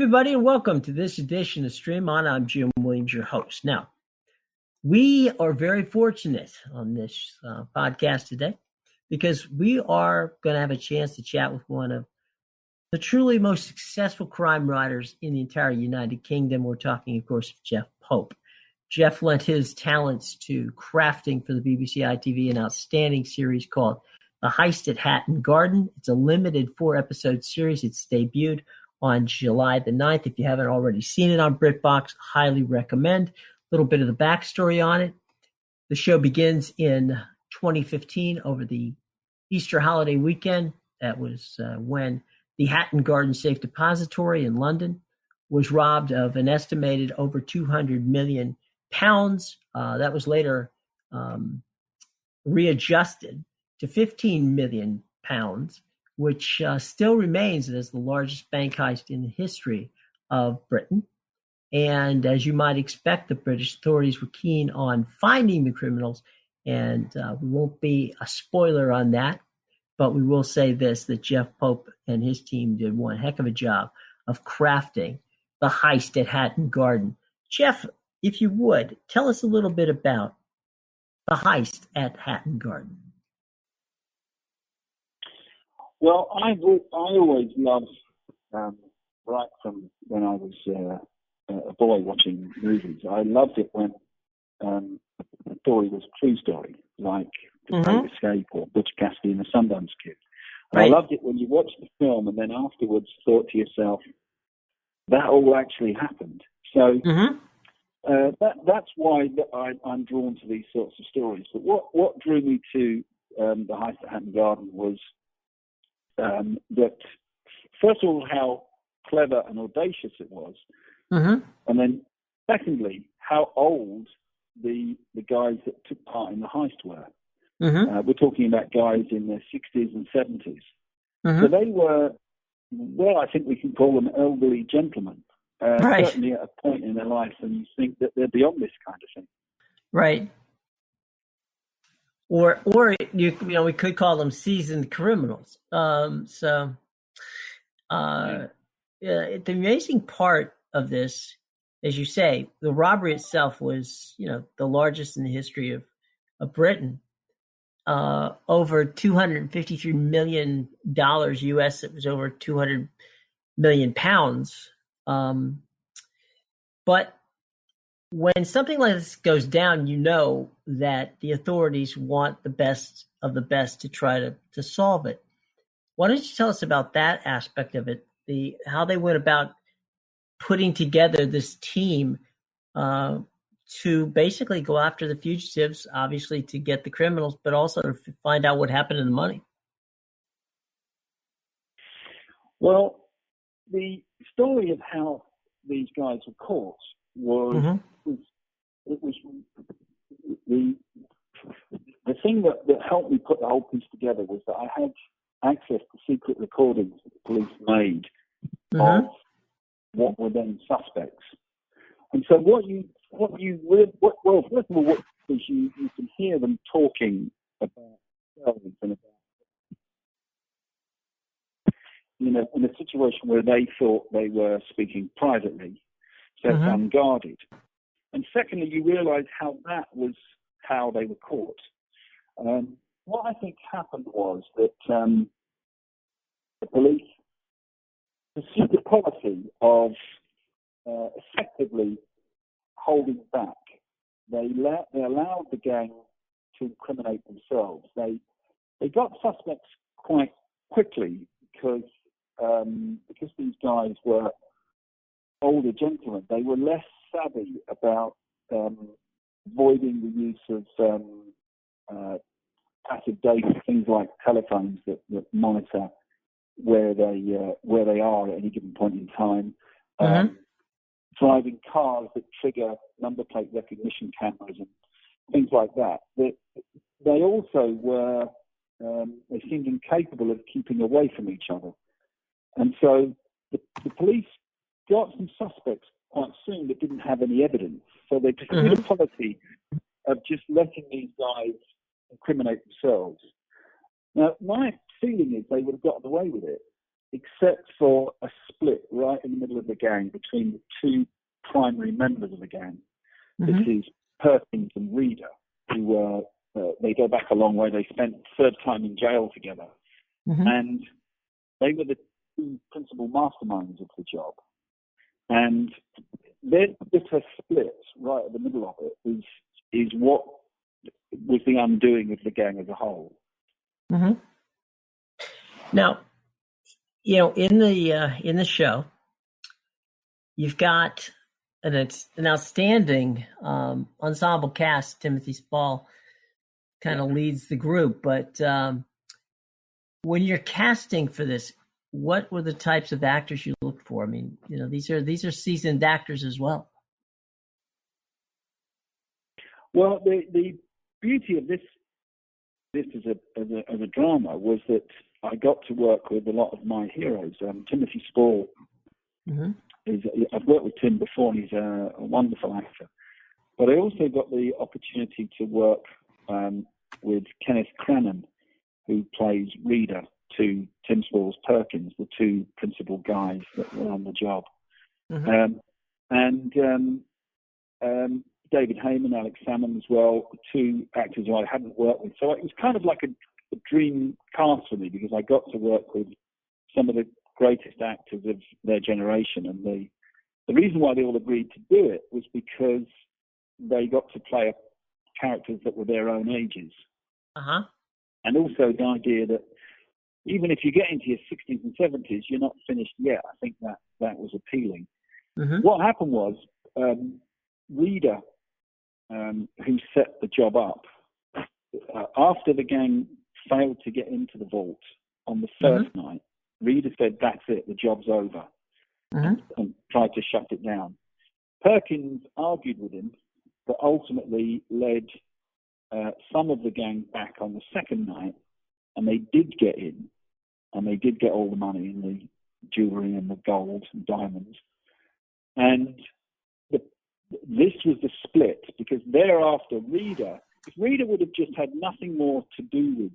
everybody, and welcome to this edition of Stream On. I'm Jim Williams, your host. Now, we are very fortunate on this podcast today because we are going to have a chance to chat with one of the truly most successful crime writers in the entire United Kingdom. We're talking, of course, Jeff Pope. Jeff lent his talents to crafting for the BBC ITV an outstanding series called The Heist at Hatton Garden. It's a limited 4-episode series. It's debuted on July the 9th. If you haven't already seen it on Britbox, highly recommend. A little bit of the backstory on it. The show begins in 2015 over the Easter holiday weekend. That was when the Hatton Garden Safe Depository in London was robbed of an estimated over £200 million. That was later readjusted to £15 million, which still remains as the largest bank heist in the history of Britain. And as you might expect, the British authorities were keen on finding the criminals, and we won't be a spoiler on that, but we will say this, that Jeff Pope and his team did one heck of a job of crafting the heist at Hatton Garden. Jeff, if you would, tell us a little bit about the heist at Hatton Garden. Well, I always loved, right from when I was a boy watching movies, I loved it when the story was a true story, like The Great Escape or Butch Cassidy and the Sundance Kid. And right. I loved it when you watched the film and then afterwards thought to yourself, that all actually happened. So that's why I'm drawn to these sorts of stories. But what drew me to the Heist at Hatton Garden was that, first of all, how clever and audacious it was, and then secondly, how old the guys that took part in the heist were. We're talking about guys in their 60s and 70s. So they were, well, I think we can call them elderly gentlemen, right. Certainly at a point in their life when you think that they're beyond this kind of thing. Right. Or we could call them seasoned criminals. The amazing part of this, as you say, the robbery itself was, the largest in the history of Britain. Over $253 million US. It was over 200 million pounds. But when something like this goes down, you know that the authorities want the best of the best to try to solve it. Why don't you tell us about that aspect of it, how they went about putting together this team to basically go after the fugitives, obviously to get the criminals, but also to find out what happened to the money? Well, the story of how these guys were caught was the thing that helped me put the whole piece together was that I had access to secret recordings that the police made of what were then suspects. And so first of all, you can hear them talking about themselves and about, in a situation where they thought they were speaking privately, so unguarded. And secondly, you realize how that was how they were caught. What I think happened was that the police pursued the policy of effectively holding back. They allowed the gang to incriminate themselves. They got suspects quite quickly because these guys were older gentlemen. They were less savvy about avoiding the use of passive data, things like telephones that monitor where they are at any given point in time. Driving cars that trigger number plate recognition cameras and things like that. They also were, they seemed incapable of keeping away from each other. And so the police got some suspects quite soon that didn't have any evidence. So they pursued a policy of just letting these guys incriminate themselves. Now, my feeling is they would have gotten away with it except for a split right in the middle of the gang between the two primary members of the gang. Mm-hmm. This is Perkins and Reader, who were, they go back a long way. They spent third time in jail together. Mm-hmm. And they were the two principal masterminds of the job. And their bitter split right at the middle of it is what was the undoing of the gang as a whole. Mm-hmm. Now, in the show, you've got an outstanding ensemble cast. Timothy Spall kind of leads the group, but when you're casting for this, what were the types of actors you looked for? I mean, these are seasoned actors as well. Well, the beauty of this as a drama was that I got to work with a lot of my heroes. Timothy Spall Mm-hmm. I've worked with Tim before, and he's a wonderful actor. But I also got the opportunity to work with Kenneth Cranham, who plays Reader to Tim Spall's Perkins, the two principal guys that were on the job. Mm-hmm. And David Heyman, Alex Salmon as well, two actors who I hadn't worked with. So it was kind of like a dream cast for me, because I got to work with some of the greatest actors of their generation. And the reason why they all agreed to do it was because they got to play characters that were their own ages. Uh-huh. And also the idea that even if you get into your 60s and 70s, you're not finished yet. I think that was appealing. Mm-hmm. What happened was, Reader, who set the job up, after the gang failed to get into the vault on the first Mm-hmm. night, Reader said, "That's it, the job's over," Mm-hmm. and tried to shut it down. Perkins argued with him, but ultimately led some of the gang back on the second night, and they did get in, and they did get all the money and the jewelry and the gold and diamonds. And this was the split, because thereafter if Reader would have just had nothing more to do with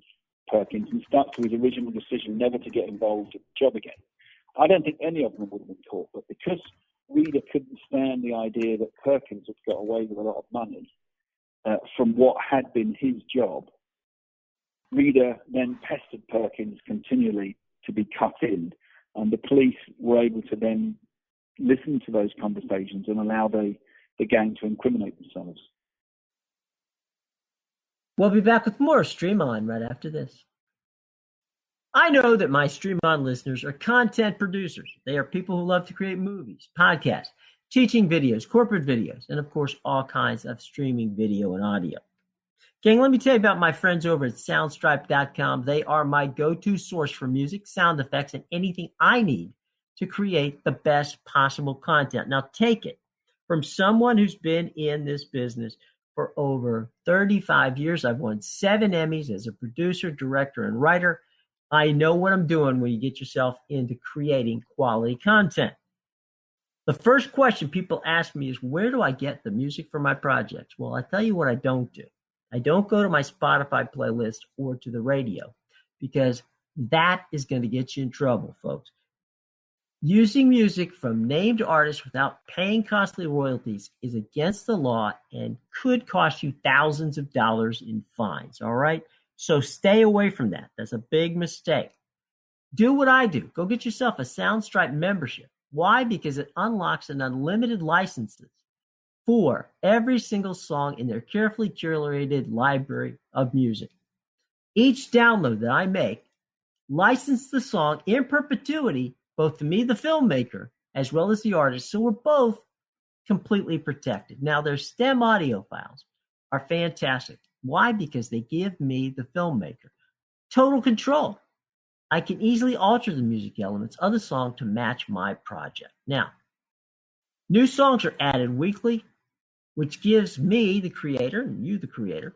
Perkins and stuck to his original decision never to get involved in the job again, I don't think any of them would have been caught. But because Reader couldn't stand the idea that Perkins had got away with a lot of money from what had been his job, Reader then pestered Perkins continually to be cut in, and the police were able to then listen to those conversations and allow the gang to incriminate themselves. We'll be back with more Stream On right after this. I know that my Stream On listeners are content producers. They are people who love to create movies, podcasts, teaching videos, corporate videos, and of course, all kinds of streaming video and audio. Gang, let me tell you about my friends over at soundstripe.com. They are my go-to source for music, sound effects, and anything I need to create the best possible content. Now, take it from someone who's been in this business for over 35 years. I've won 7 Emmys as a producer, director, and writer. I know what I'm doing when you get yourself into creating quality content. The first question people ask me is, where do I get the music for my projects? Well, I tell you what I don't do. I don't go to my Spotify playlist or to the radio, because that is going to get you in trouble, folks. Using music from named artists without paying costly royalties is against the law and could cost you thousands of dollars in fines, all right? So stay away from that. That's a big mistake. Do what I do. Go get yourself a Soundstripe membership. Why? Because it unlocks an unlimited licenses for every single song in their carefully curated library of music. Each download that I make licenses the song in perpetuity, both to me, the filmmaker, as well as the artist, so we're both completely protected. Now, their STEM audio files are fantastic. Why? Because they give me, the filmmaker, total control. I can easily alter the music elements of the song to match my project. Now, new songs are added weekly, which gives me, the creator, and you, the creator,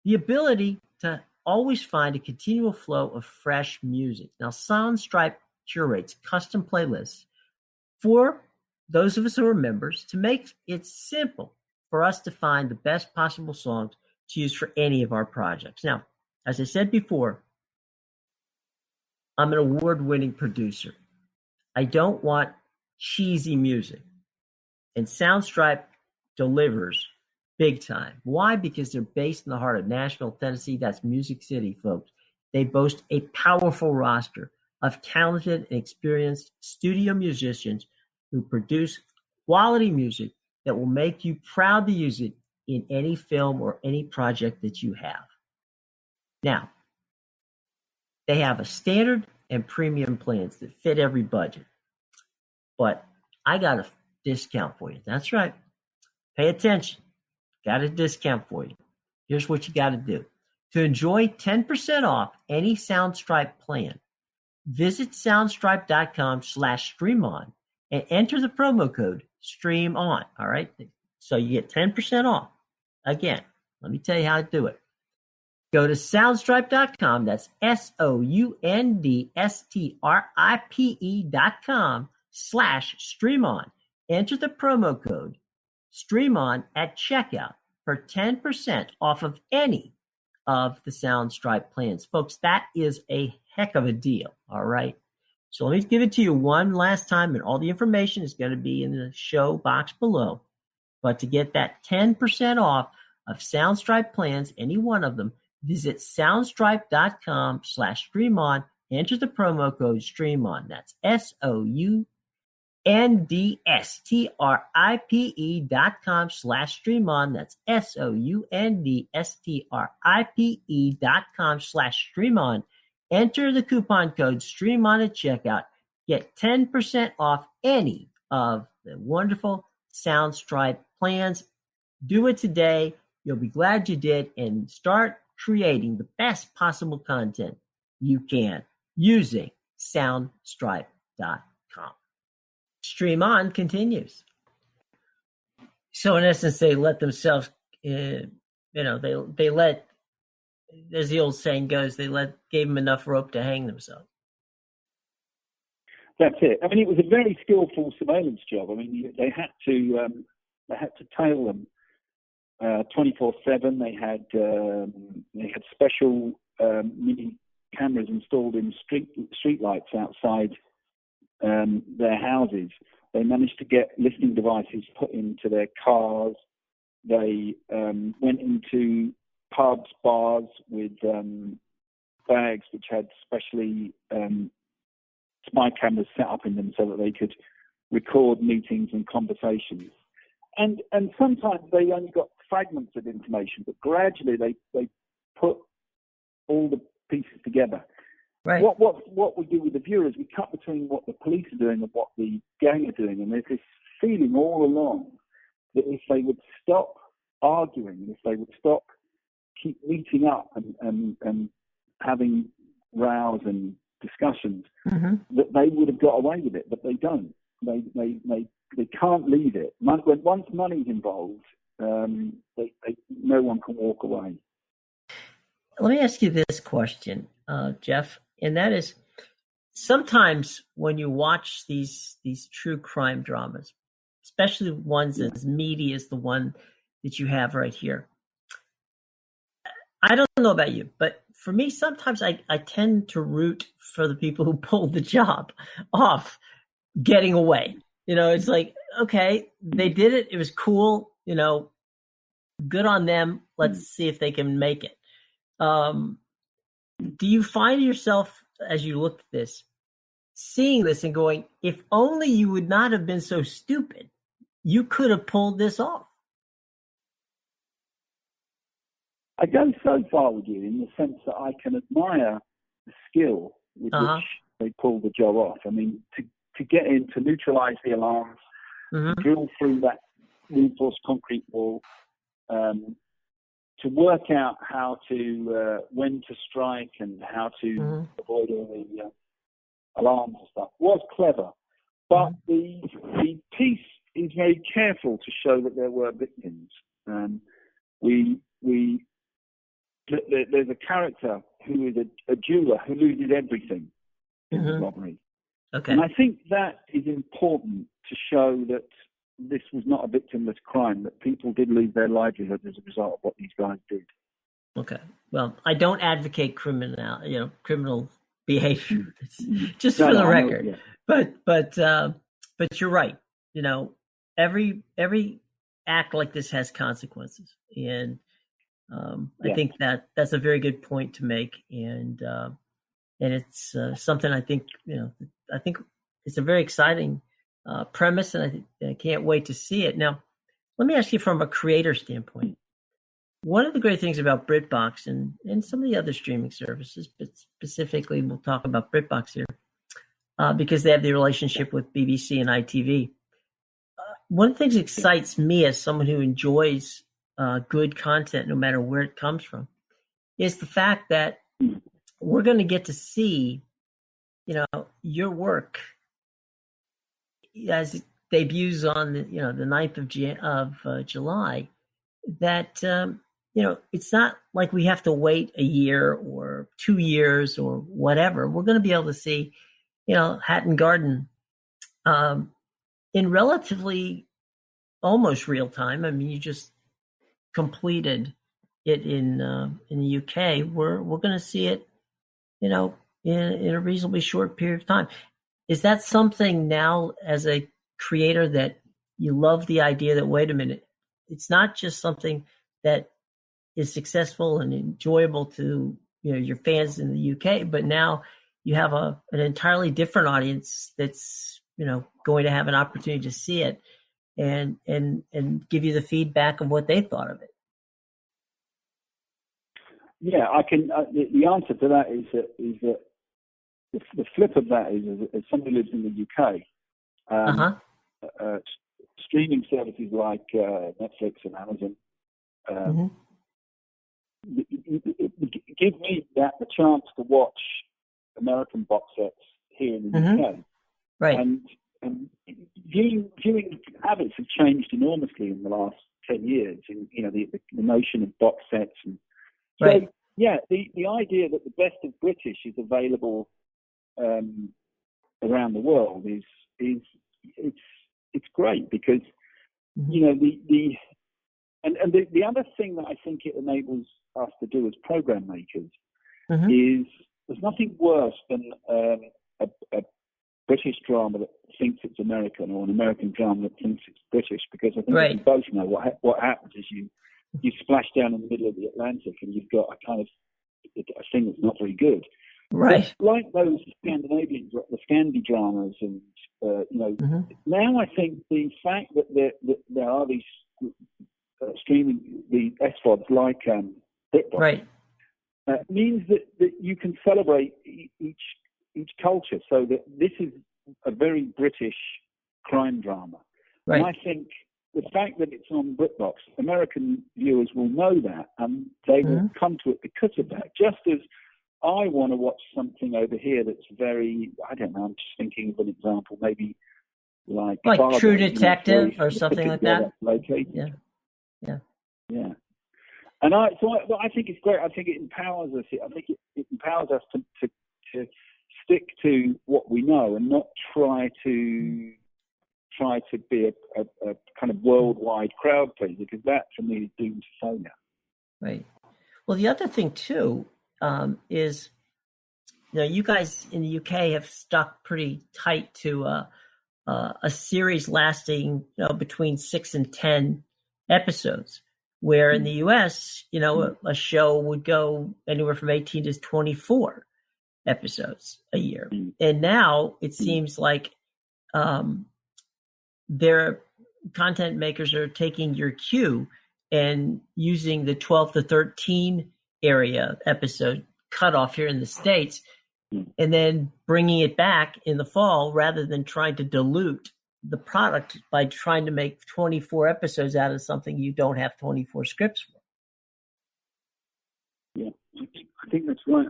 the ability to always find a continual flow of fresh music. Now, Soundstripe curates custom playlists for those of us who are members to make it simple for us to find the best possible songs to use for any of our projects. Now, as I said before, I'm an award-winning producer. I don't want cheesy music. And Soundstripe delivers big time. Why? Because they're based in the heart of Nashville, Tennessee. That's Music City, folks. They boast a powerful roster of talented and experienced studio musicians who produce quality music that will make you proud to use it in any film or any project that you have. Now, they have a standard and premium plans that fit every budget. But I got a discount for you. That's right. Pay attention. Got a discount for you. Here's what you got to do. To enjoy 10% off any Soundstripe plan, visit soundstripe.com/streamon and enter the promo code STREAMON. All right. So you get 10% off. Again, let me tell you how to do it. Go to soundstripe.com. That's soundstripe.com/streamon. Enter the promo code STREAMON at checkout for 10% off of any of the Soundstripe plans. Folks, that is a heck of a deal, all right? So let me give it to you one last time, and all the information is going to be in the show box below. But to get that 10% off of Soundstripe plans, any one of them, visit soundstripe.com/streamon. Enter the promo code STREAMON. That's soundstripe.com/streamon. That's soundstripe.com/streamon. Enter the coupon code STREAMON at checkout. Get 10% off any of the wonderful Soundstripe plans. Do it today. You'll be glad you did, and start creating the best possible content you can using soundstripe.com. Stream On continues. So in essence, they let themselves, they let, as the old saying goes, gave them enough rope to hang themselves. That's it. I mean, it was a very skillful surveillance job. I mean, they had to tail them 24/7. They had special mini cameras installed in street lights outside their houses. They managed to get listening devices put into their cars. They went into pubs, bars with bags which had specially spy cameras set up in them so that they could record meetings and conversations. And sometimes they only got fragments of information, but gradually they put all the pieces together. Right. What we do with the viewers, we cut between what the police are doing and what the gang are doing, and there's this feeling all along that if they would stop arguing, if they would stop keep meeting up and having rows and discussions, that they would have got away with it, but they don't. They can't leave it. Once money's involved, no one can walk away. Let me ask you this question, Jeff, and that is, sometimes when you watch these true crime dramas, especially ones as meaty as the one that you have right here, I don't know about you, but for me, sometimes I tend to root for the people who pulled the job off getting away. It's like, okay, they did it. It was cool. Good on them. Let's see if they can make it. Do you find yourself, as you look at this, seeing this and going, if only you would not have been so stupid, you could have pulled this off? I go so far with you in the sense that I can admire the skill with which they pulled the job off. I mean, to get in, to neutralize the alarms, drill through that reinforced concrete wall, to work out how to, when to strike and how to avoid all the alarms and stuff, was clever. But the piece is very careful to show that there were victims. There's a character who is a jeweler who loses everything in the robbery. Okay. And I think that is important to show that this was not a victimless crime, that people did lose their livelihood as a result of what these guys did. Okay. Well, I don't advocate criminal behavior. It's just No, for the I know, record. yeah. But you're right. You know, every act like this has consequences, and I think that's a very good point to make, and it's something I think it's a very exciting premise, and I can't wait to see it. Now, let me ask you from a creator standpoint. One of the great things about Britbox and some of the other streaming services, but specifically we'll talk about Britbox here, because they have the relationship with BBC and ITV. One of the things that excites me as someone who enjoys good content, no matter where it comes from, is the fact that we're going to get to see, your work as it debuts on the 9th of July. That it's not like we have to wait a year or 2 years or whatever. We're going to be able to see, Hatton Garden in relatively almost real time. I mean, you just completed it in the UK. We're going to see it, in a reasonably short period of time. Is that something now as a creator that you love the idea that, wait a minute, it's not just something that is successful and enjoyable to your fans in the UK, but now you have an entirely different audience that's going to have an opportunity to see it and give you the feedback of what they thought of it. Yeah, I can. The answer to that is that the flip of that is as somebody who lives in the UK, streaming services like Netflix and Amazon give me the chance to watch American box sets here in the UK. Right. And viewing habits have changed enormously in the last 10 years. And the notion of box sets and so the idea that the best of British is available around the world is it's great because the other thing that I think it enables us to do as program makers is there's nothing worse than a British drama that thinks it's American or an American drama that thinks it's British, because I think we both know what happens is you splash down in the middle of the Atlantic and you've got a kind of a thing that's not very good. Right. But like those the Scandi dramas, and now I think the fact that there are these streaming the SVODs like Britbox means that you can celebrate each culture. So that this is a very British crime drama, and I think the fact that it's on Britbox, American viewers will know that, and they will come to it because of that. Just as I want to watch something over here that's very, I don't know, I'm just thinking of an example, maybe like Fargo, True Detective or something like that. Located. Yeah. And I think it's great. I think it empowers us. I think it empowers us to stick to what we know and not try to be a kind of worldwide crowd pleaser, because that for me is doomed to failure. Right. Well, the other thing too is, you guys in the UK have stuck pretty tight to a series lasting between 6 and 10 episodes, where in the US, a show would go anywhere from 18 to 24 episodes a year. And now it seems like their content makers are taking your cue and using the 12 to 13 area episode cutoff here in the States, and then bringing it back in the fall, rather than trying to dilute the product by trying to make 24 episodes out of something you don't have 24 scripts for. Yeah, I think that's right.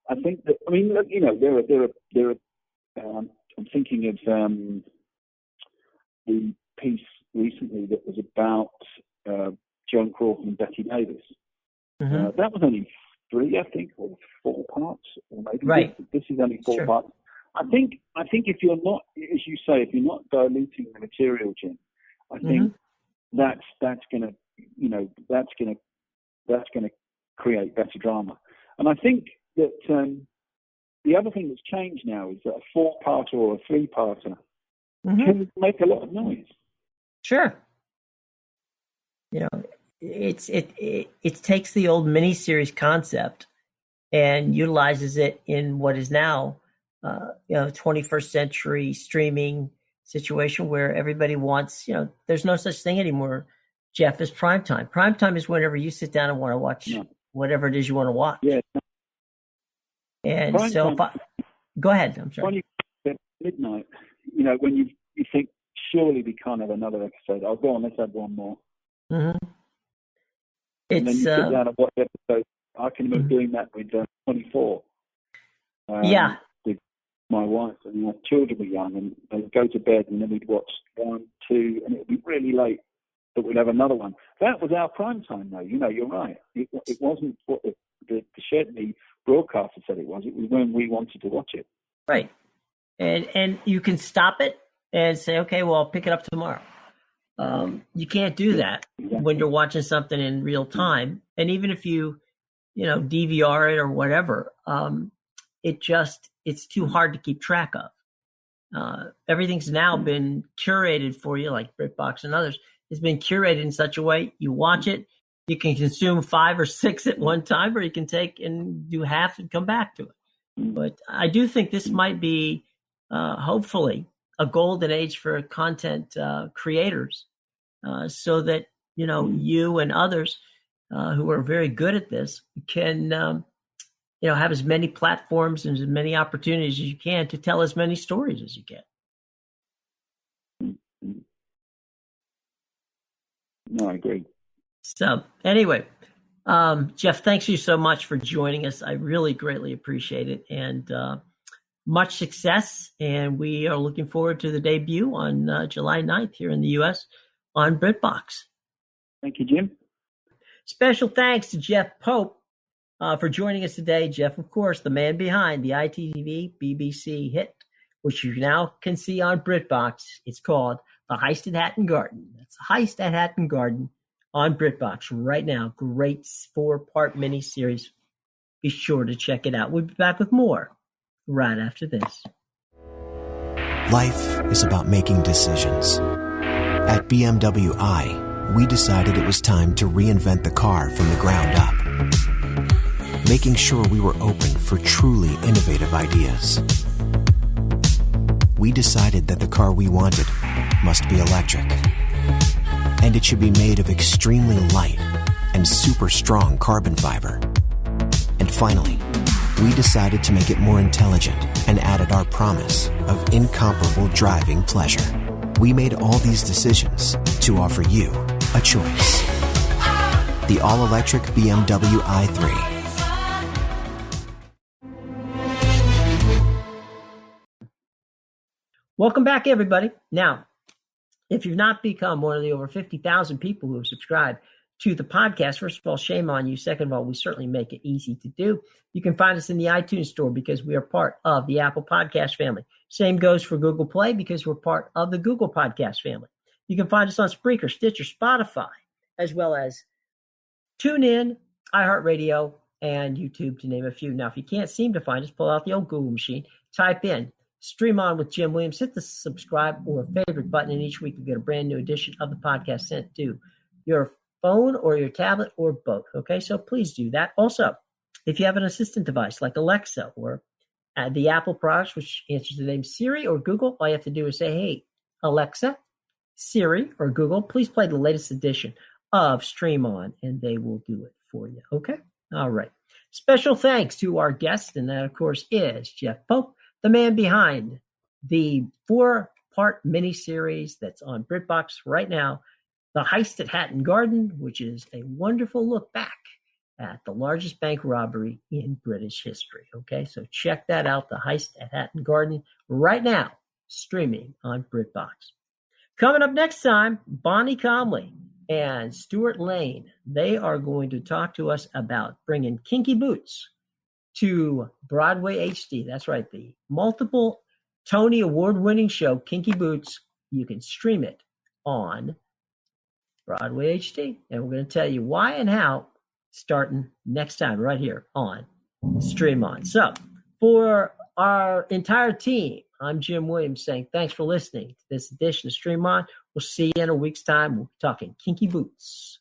I think that I mean, look, there are. I'm thinking of the piece recently that was about Joan Crawford and Betty Davis. That was only 3, I think, or 4 parts, or maybe this is only 4 parts. I think if you're not, as you say, if you're not diluting the material, Jim, I think that's going to create better drama. And I think that the other thing that's changed now is that a 4-parter or a 3-parter can make a lot of noise. Sure. You know, it takes the old miniseries concept and utilizes it in what is now, 21st century streaming situation where everybody wants, there's no such thing anymore, Jeff, as prime time. Prime time is whenever you sit down and want to watch whatever it is you want to watch. Yeah. And prime so, go ahead. I'm sorry. At midnight, when you think surely we can't have another episode. I'll go on. Let's have one more. Mm-hmm. And then you sit down and watch episodes. I can remember doing that with 24. With my wife, and our children were young, and they'd go to bed, and then we'd watch 1, 2, and it would be really late, but we'd have another one. That was our prime time, though. You're right. It wasn't what the broadcaster said it was. It was when we wanted to watch it. Right. And you can stop it and say, okay, well, I'll pick it up tomorrow. You can't do that when you're watching something in real time. And even if you, DVR it or whatever, it's too hard to keep track of. Everything's now been curated for you, like Britbox and others. It's been curated in such a way you watch it, you can consume 5 or 6 at one time, or you can take and do half and come back to it. But I do think this might be, hopefully, a golden age for content creators, so that you and others who are very good at this can have as many platforms and as many opportunities as you can to tell as many stories as you can. No, I agree. So anyway, Jeff, thanks you so much for joining us. I really greatly appreciate it, and much success. And we are looking forward to the debut on July 9th here in the U.S. on Britbox. Thank you, Jim. Special thanks to Jeff Pope for joining us today. Jeff, of course, the man behind the ITV BBC hit, which you now can see on Britbox. It's called The Heist at Hatton Garden. That's Heist at Hatton Garden on Britbox right now. Great 4-part miniseries. Be sure to check it out. We'll be back with more right after this. Life is about making decisions. At BMW I, we decided it was time to reinvent the car from the ground up, making sure we were open for truly innovative ideas. We decided that the car we wanted must be electric, and it should be made of extremely light and super strong carbon fiber. And finally, we decided to make it more intelligent and added our promise of incomparable driving pleasure. We made all these decisions to offer you a choice. The all-electric BMW i3. Welcome back, everybody. Now, if you've not become one of the over 50,000 people who have subscribed to the podcast, first of all, shame on you. Second of all, we certainly make it easy to do. You can find us in the iTunes store because we are part of the Apple Podcast family. Same goes for Google Play because we're part of the Google Podcast family. You can find us on Spreaker, Stitcher, Spotify, as well as TuneIn, iHeartRadio, and YouTube, to name a few. Now, if you can't seem to find us, pull out the old Google machine, type in Stream On with Jim Williams, hit the subscribe or favorite button, and each week you get a brand new edition of the podcast sent to your phone or your tablet or both. Okay, so please do that. Also, if you have an assistant device like Alexa or the Apple products, which answers the name Siri or Google, all you have to do is say, hey, Alexa, Siri, or Google, please play the latest edition of Stream On, and they will do it for you. Okay? All right. Special thanks to our guest, and that, of course, is Jeff Pope, the man behind the 4-part miniseries that's on Britbox right now, The Heist at Hatton Garden, which is a wonderful look back at the largest bank robbery in British history. Okay, so check that out, The Heist at Hatton Garden, right now, streaming on Britbox. Coming up next time, Bonnie Comley and Stuart Lane. They are going to talk to us about bringing Kinky Boots to Broadway HD. That's right, the multiple Tony Award-winning show, Kinky Boots. You can stream it on Broadway HD. And we're going to tell you why and how starting next time right here on Stream On. So for our entire team, I'm Jim Williams saying thanks for listening to this edition of Stream On. We'll see you in a week's time. We'll be talking kinky boots.